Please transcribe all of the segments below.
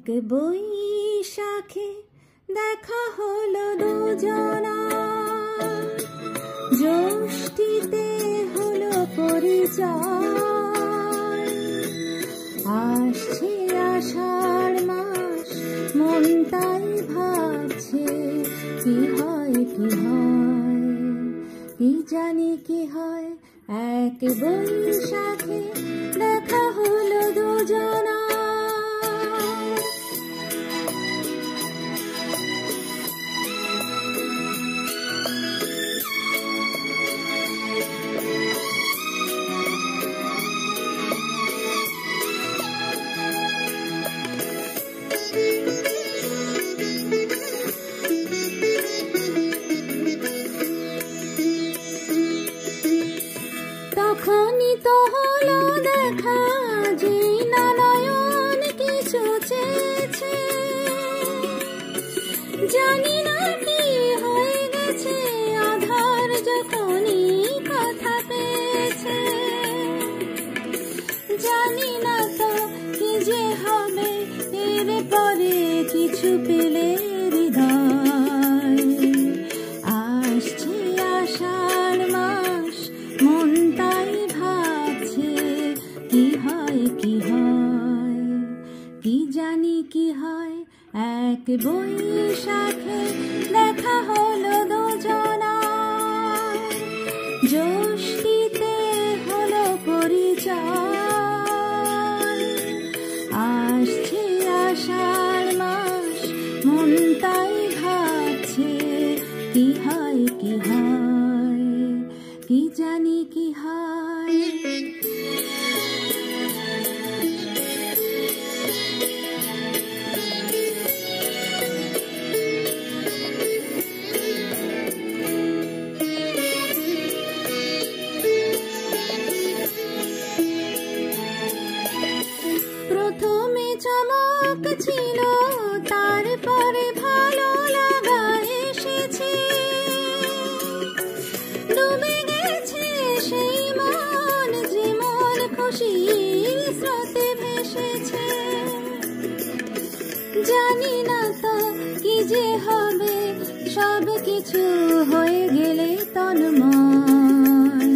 এক বৈশাখে দেখা হলো দুজনা, জ্যৈষ্ঠীতে হলো পরিচয়। আসছে আষাঢ় মাস, মন তাই ভাবছে কি হয় কি হয়, কি জানি কি হয়। এক বৈশাখে দেখা হলো দুজনা। তখনই তো হলো দেখা, যে নয়ন কিছু চেয়েছে। জানি না কি হয়ে গেছে, আধার যখনই কথা পেয়েছে। জানি না তো কি যে হবে, এর পরে কিছু পেলে হৃদয়। আসছে আষাঢ় মাস, মন তাই ভাবছে কি হয় কি হয়, কি জানি কি হয়। এক বৈশাখে দেখা হলো দুজনা, জ্যৈষ্ঠীতে হলো পরিচয়। আসছে আষাঢ় মাস, মন তাই ভাবছে কি হয় কি হয়, কি জানি কি হয়। প্রথমে চমক ছিল, তারপরে ভালো লাগা এসেছে। ডুবে গেছে সেই মন, যে মন খুশির স্রোতে ভেসেছে। জানি না তো কি যে হবে, সব কিছু হয়ে গেলে তন্ময়।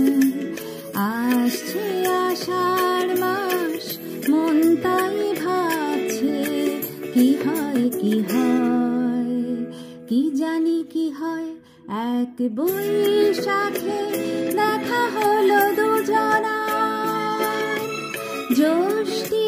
আসছে আষাঢ় মাস, মন তাই ভাবছে কি হয় কি হয়, কি জানি কি হয়। এক বৈশাখে দেখা হলো দুজনা, জ্যৈষ্ঠী